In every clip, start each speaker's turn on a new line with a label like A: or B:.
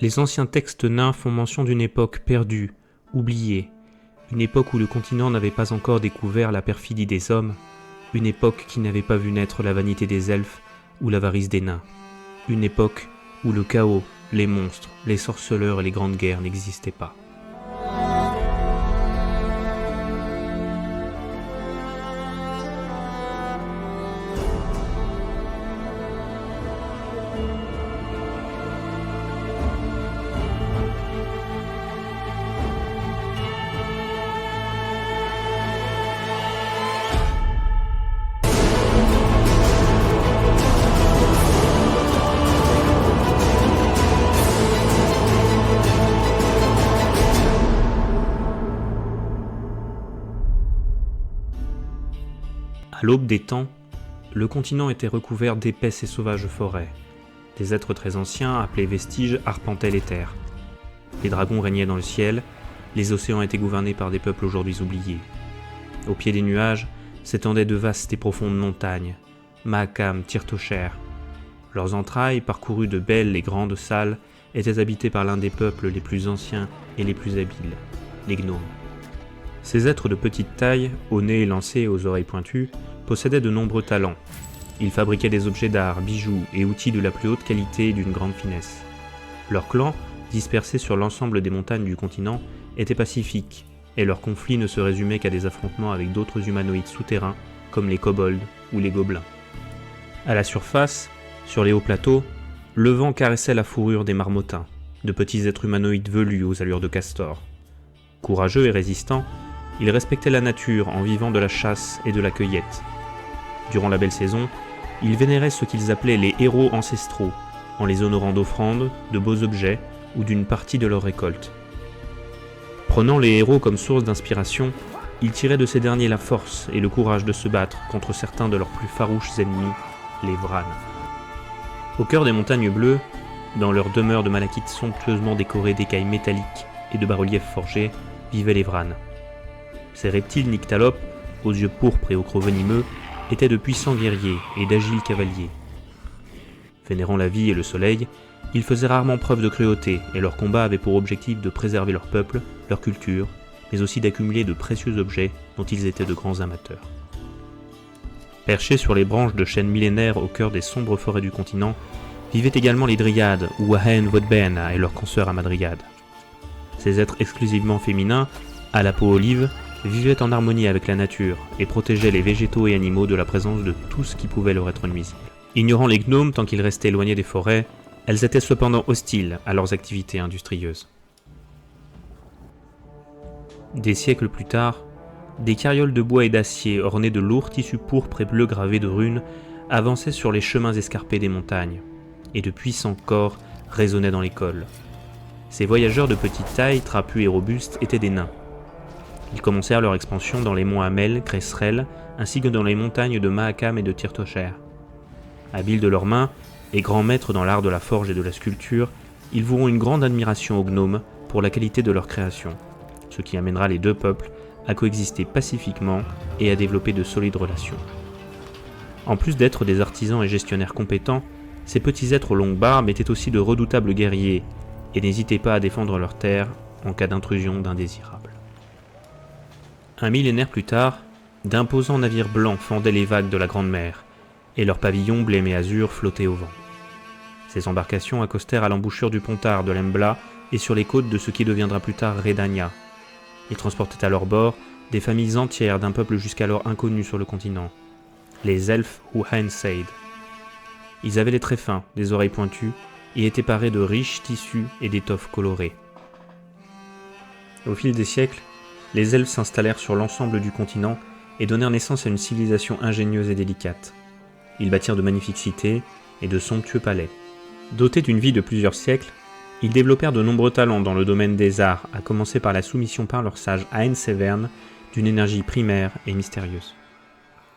A: Les anciens textes nains font mention d'une époque perdue, oubliée, une époque où le continent n'avait pas encore découvert la perfidie des hommes, une époque qui n'avait pas vu naître la vanité des elfes ou l'avarice des nains, une époque où le chaos, les monstres, les sorceleurs et les grandes guerres n'existaient pas. À l'aube des temps, le continent était recouvert d'épaisses et sauvages forêts. Des êtres très anciens, appelés vestiges, arpentaient les terres. Les dragons régnaient dans le ciel, les océans étaient gouvernés par des peuples aujourd'hui oubliés. Au pied des nuages s'étendaient de vastes et profondes montagnes, Mahakam, Tirtocher. Leurs entrailles, parcourues de belles et grandes salles, étaient habitées par l'un des peuples les plus anciens et les plus habiles, les gnomes. Ces êtres de petite taille, au nez élancé et aux oreilles pointues, possédaient de nombreux talents. Ils fabriquaient des objets d'art, bijoux et outils de la plus haute qualité et d'une grande finesse. Leurs clans, dispersés sur l'ensemble des montagnes du continent, étaient pacifiques, et leurs conflits ne se résumaient qu'à des affrontements avec d'autres humanoïdes souterrains, comme les kobolds ou les gobelins. À la surface, sur les hauts plateaux, le vent caressait la fourrure des marmottins, de petits êtres humanoïdes velus aux allures de castors. Courageux et résistants, ils respectaient la nature en vivant de la chasse et de la cueillette. Durant la belle saison, ils vénéraient ce qu'ils appelaient les héros ancestraux, en les honorant d'offrandes, de beaux objets ou d'une partie de leur récolte. Prenant les héros comme source d'inspiration, ils tiraient de ces derniers la force et le courage de se battre contre certains de leurs plus farouches ennemis, les Vranes. Au cœur des montagnes bleues, dans leur demeure de malachite somptueusement décorée d'écailles métalliques et de bas-reliefs forgés, vivaient les Vranes. Ces reptiles nyctalopes, aux yeux pourpres et aux crocs venimeux, étaient de puissants guerriers et d'agiles cavaliers. Vénérant la vie et le soleil, ils faisaient rarement preuve de cruauté et leur combat avait pour objectif de préserver leur peuple, leur culture, mais aussi d'accumuler de précieux objets dont ils étaient de grands amateurs. Perchés sur les branches de chênes millénaires au cœur des sombres forêts du continent, vivaient également les Dryades ou Wahen Vodbena et leurs consoeurs Hamadryades. Ces êtres exclusivement féminins, à la peau olive, vivaient en harmonie avec la nature et protégeaient les végétaux et animaux de la présence de tout ce qui pouvait leur être nuisible. Ignorant les gnomes tant qu'ils restaient éloignés des forêts, elles étaient cependant hostiles à leurs activités industrieuses. Des siècles plus tard, des carrioles de bois et d'acier ornées de lourds tissus pourpres et bleus gravés de runes avançaient sur les chemins escarpés des montagnes, et de puissants corps résonnaient dans les cols. Ces voyageurs de petite taille, trapus et robustes, étaient des nains. Ils commencèrent leur expansion dans les monts Hamel, Cresserel, ainsi que dans les montagnes de Mahakam et de Tirtocher. Habiles de leurs mains et grands maîtres dans l'art de la forge et de la sculpture, ils voueront une grande admiration aux gnomes pour la qualité de leur création, ce qui amènera les deux peuples à coexister pacifiquement et à développer de solides relations. En plus d'être des artisans et gestionnaires compétents, ces petits êtres aux longues barbes étaient aussi de redoutables guerriers et n'hésitaient pas à défendre leurs terres en cas d'intrusion d'indésirables. Un millénaire plus tard, d'imposants navires blancs fendaient les vagues de la Grande Mer, et leurs pavillons blêmes et azur flottaient au vent. Ces embarcations accostèrent à l'embouchure du Pontard de l'Embla et sur les côtes de ce qui deviendra plus tard Redania. Ils transportaient à leur bord des familles entières d'un peuple jusqu'alors inconnu sur le continent, les elfes ou Hainseid. Ils avaient les traits fins, des oreilles pointues, et étaient parés de riches tissus et d'étoffes colorées. Au fil des siècles, les elfes s'installèrent sur l'ensemble du continent et donnèrent naissance à une civilisation ingénieuse et délicate. Ils bâtirent de magnifiques cités et de somptueux palais. Dotés d'une vie de plusieurs siècles, ils développèrent de nombreux talents dans le domaine des arts, à commencer par la soumission par leur sage Aen Severn d'une énergie primaire et mystérieuse.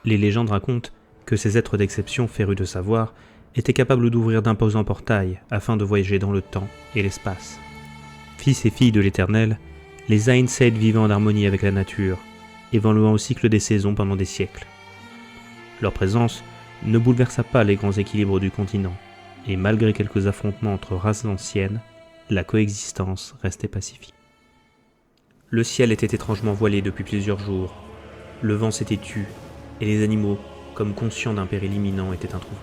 A: Les légendes racontent que ces êtres d'exception férus de savoir étaient capables d'ouvrir d'imposants portails afin de voyager dans le temps et l'espace. Fils et filles de l'Éternel, les Aenseid vivaient en harmonie avec la nature, évoluant au cycle des saisons pendant des siècles. Leur présence ne bouleversa pas les grands équilibres du continent, et malgré quelques affrontements entre races anciennes, la coexistence restait pacifique. Le ciel était étrangement voilé depuis plusieurs jours, le vent s'était tu, et les animaux, comme conscients d'un péril imminent, étaient introuvables,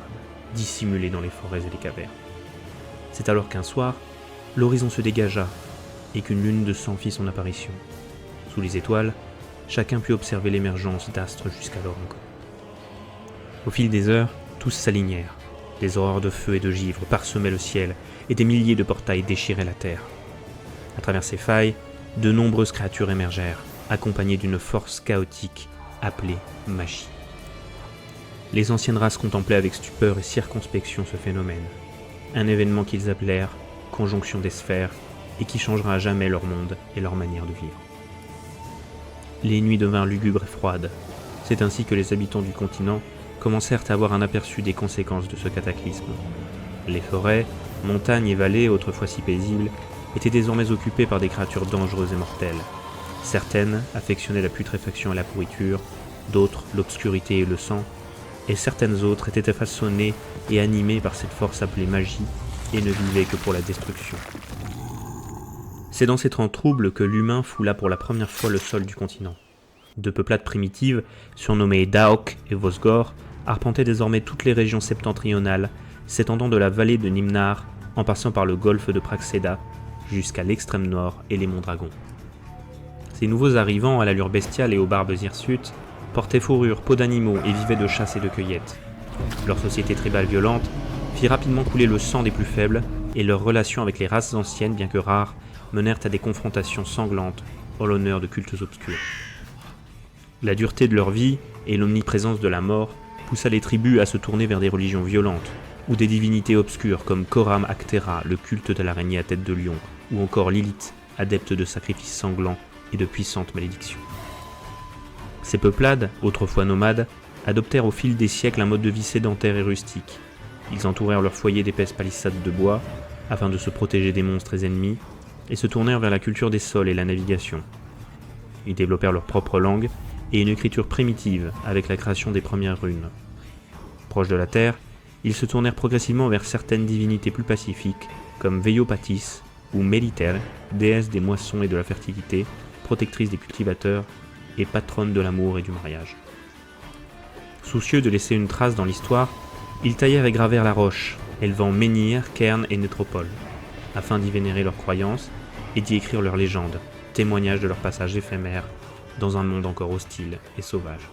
A: dissimulés dans les forêts et les cavernes. C'est alors qu'un soir, l'horizon se dégagea, et qu'une lune de sang fit son apparition. Sous les étoiles, chacun put observer l'émergence d'astres jusqu'alors inconnus. Au fil des heures, tous s'alignèrent. Des horreurs de feu et de givre parsemaient le ciel, et des milliers de portails déchiraient la terre. À travers ces failles, de nombreuses créatures émergèrent, accompagnées d'une force chaotique appelée magie. Les anciennes races contemplaient avec stupeur et circonspection ce phénomène, un événement qu'ils appelèrent « conjonction des sphères » et qui changera à jamais leur monde et leur manière de vivre. Les nuits devinrent lugubres et froides. C'est ainsi que les habitants du continent commencèrent à avoir un aperçu des conséquences de ce cataclysme. Les forêts, montagnes et vallées, autrefois si paisibles, étaient désormais occupées par des créatures dangereuses et mortelles. Certaines affectionnaient la putréfaction et la pourriture, d'autres l'obscurité et le sang, et certaines autres étaient façonnées et animées par cette force appelée magie et ne vivaient que pour la destruction. C'est dans ces temps troubles que l'humain foula pour la première fois le sol du continent. Deux peuplades primitives, surnommées Daok et Vosgor, arpentaient désormais toutes les régions septentrionales, s'étendant de la vallée de Nimnar en passant par le golfe de Praxéda jusqu'à l'extrême nord et les monts Dragons. Ces nouveaux arrivants, à l'allure bestiale et aux barbes hirsutes, portaient fourrures, peaux d'animaux et vivaient de chasse et de cueillette. Leur société tribale violente fit rapidement couler le sang des plus faibles, et leurs relations avec les races anciennes, bien que rares, menèrent à des confrontations sanglantes en l'honneur de cultes obscurs. La dureté de leur vie et l'omniprésence de la mort poussa les tribus à se tourner vers des religions violentes, ou des divinités obscures comme Koram Actera, le culte de l'araignée à tête de lion, ou encore Lilith, adepte de sacrifices sanglants et de puissantes malédictions. Ces peuplades, autrefois nomades, adoptèrent au fil des siècles un mode de vie sédentaire et rustique. Ils entourèrent leur foyer d'épaisses palissades de bois, afin de se protéger des monstres et ennemis, et se tournèrent vers la culture des sols et la navigation. Ils développèrent leur propre langue et une écriture primitive avec la création des premières runes. Proches de la terre, ils se tournèrent progressivement vers certaines divinités plus pacifiques, comme Veiopatis ou Méliter, déesse des moissons et de la fertilité, protectrice des cultivateurs et patronne de l'amour et du mariage. Soucieux de laisser une trace dans l'histoire, ils taillèrent et gravèrent la roche, élevant menhirs, cairns et nécropoles, afin d'y vénérer leurs croyances et d'y écrire leurs légendes, témoignages de leur passage éphémère dans un monde encore hostile et sauvage.